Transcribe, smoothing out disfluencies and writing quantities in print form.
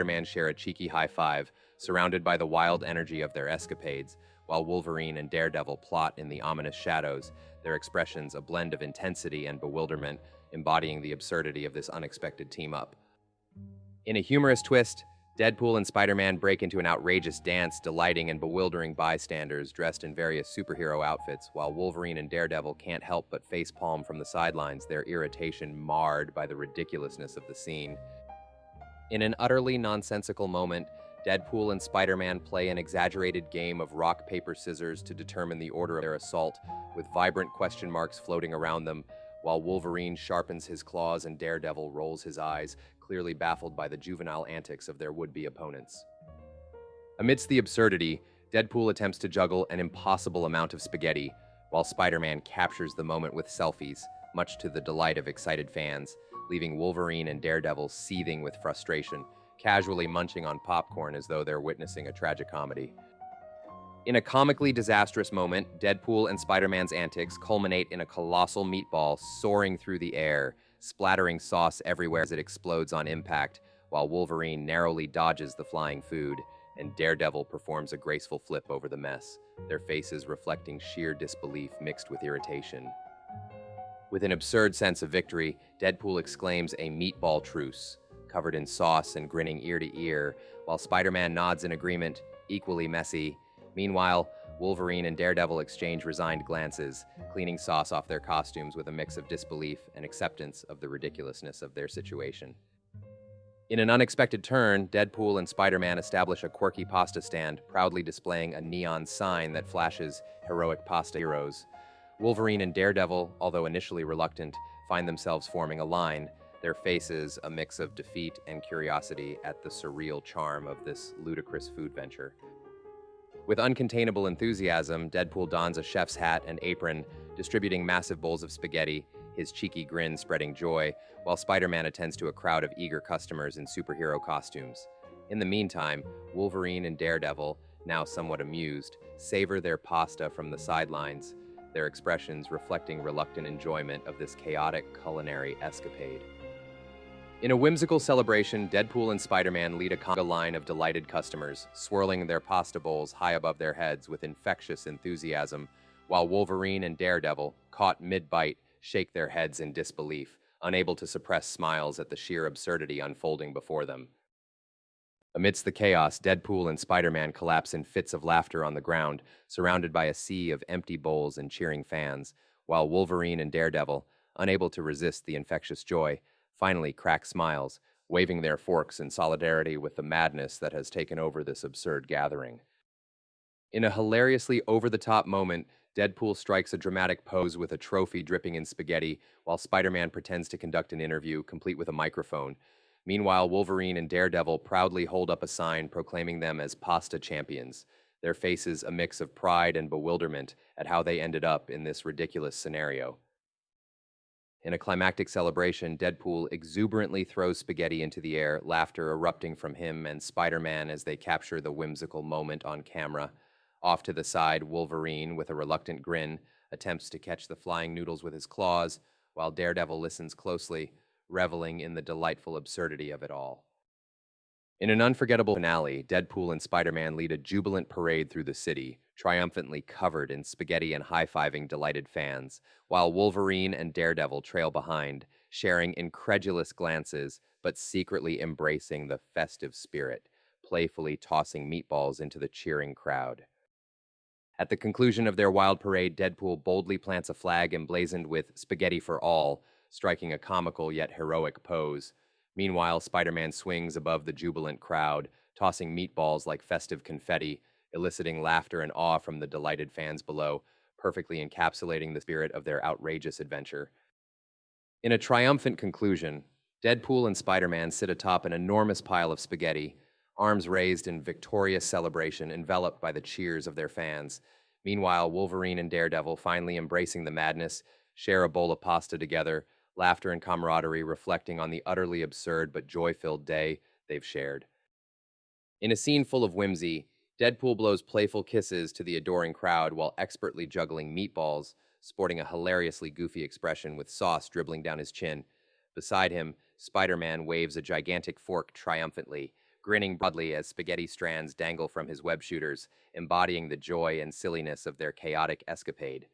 Spider-Man share a cheeky high five, surrounded by the wild energy of their escapades, while Wolverine and Daredevil plot in the ominous shadows, their expressions a blend of intensity and bewilderment, embodying the absurdity of this unexpected team-up. In a humorous twist, Deadpool and Spider-Man break into an outrageous dance, delighting and bewildering bystanders dressed in various superhero outfits, while Wolverine and Daredevil can't help but facepalm from the sidelines, their irritation marred by the ridiculousness of the scene. In an utterly nonsensical moment, Deadpool and Spider-Man play an exaggerated game of rock, paper, scissors to determine the order of their assault, with vibrant question marks floating around them, while Wolverine sharpens his claws and Daredevil rolls his eyes, clearly baffled by the juvenile antics of their would-be opponents. Amidst the absurdity, Deadpool attempts to juggle an impossible amount of spaghetti, while Spider-Man captures the moment with selfies, much to the delight of excited fans, leaving Wolverine and Daredevil seething with frustration, casually munching on popcorn as though they're witnessing a tragicomedy. In a comically disastrous moment, Deadpool and Spider-Man's antics culminate in a colossal meatball soaring through the air, splattering sauce everywhere as it explodes on impact, while Wolverine narrowly dodges the flying food, and Daredevil performs a graceful flip over the mess, their faces reflecting sheer disbelief mixed with irritation. With an absurd sense of victory, Deadpool exclaims a meatball truce, covered in sauce and grinning ear to ear, while Spider-Man nods in agreement, equally messy. Meanwhile, Wolverine and Daredevil exchange resigned glances, cleaning sauce off their costumes with a mix of disbelief and acceptance of the ridiculousness of their situation. In an unexpected turn, Deadpool and Spider-Man establish a quirky pasta stand, proudly displaying a neon sign that flashes heroic pasta heroes. Wolverine and Daredevil, although initially reluctant, find themselves forming a line, their faces a mix of defeat and curiosity at the surreal charm of this ludicrous food venture. With uncontainable enthusiasm, Deadpool dons a chef's hat and apron, distributing massive bowls of spaghetti, his cheeky grin spreading joy, while Spider-Man attends to a crowd of eager customers in superhero costumes. In the meantime, Wolverine and Daredevil, now somewhat amused, savor their pasta from the sidelines, their expressions reflecting reluctant enjoyment of this chaotic culinary escapade. In a whimsical celebration, Deadpool and Spider-Man lead a conga line of delighted customers, swirling their pasta bowls high above their heads with infectious enthusiasm, while Wolverine and Daredevil, caught mid-bite, shake their heads in disbelief, unable to suppress smiles at the sheer absurdity unfolding before them. Amidst the chaos, Deadpool and Spider-Man collapse in fits of laughter on the ground, surrounded by a sea of empty bowls and cheering fans, while Wolverine and Daredevil, unable to resist the infectious joy, finally crack smiles, waving their forks in solidarity with the madness that has taken over this absurd gathering. In a hilariously over-the-top moment, Deadpool strikes a dramatic pose with a trophy dripping in spaghetti, while Spider-Man pretends to conduct an interview, complete with a microphone. Meanwhile, Wolverine and Daredevil proudly hold up a sign proclaiming them as pasta champions, their faces a mix of pride and bewilderment at how they ended up in this ridiculous scenario. In a climactic celebration, Deadpool exuberantly throws spaghetti into the air, laughter erupting from him and Spider-Man as they capture the whimsical moment on camera. Off to the side, Wolverine, with a reluctant grin, attempts to catch the flying noodles with his claws, while Daredevil listens closely, reveling in the delightful absurdity of it all. In an unforgettable finale, Deadpool and Spider-Man lead a jubilant parade through the city, triumphantly covered in spaghetti and high-fiving delighted fans, while Wolverine and Daredevil trail behind, sharing incredulous glances but secretly embracing the festive spirit, playfully tossing meatballs into the cheering crowd. At the conclusion of their wild parade, Deadpool boldly plants a flag emblazoned with "Spaghetti for All," striking a comical yet heroic pose. Meanwhile, Spider-Man swings above the jubilant crowd, tossing meatballs like festive confetti, eliciting laughter and awe from the delighted fans below, perfectly encapsulating the spirit of their outrageous adventure. In a triumphant conclusion, Deadpool and Spider-Man sit atop an enormous pile of spaghetti, arms raised in victorious celebration, enveloped by the cheers of their fans. Meanwhile, Wolverine and Daredevil, finally embracing the madness, share a bowl of pasta together, laughter and camaraderie reflecting on the utterly absurd but joy-filled day they've shared. In a scene full of whimsy, Deadpool blows playful kisses to the adoring crowd while expertly juggling meatballs, sporting a hilariously goofy expression with sauce dribbling down his chin. Beside him, Spider-Man waves a gigantic fork triumphantly, grinning broadly as spaghetti strands dangle from his web shooters, embodying the joy and silliness of their chaotic escapade.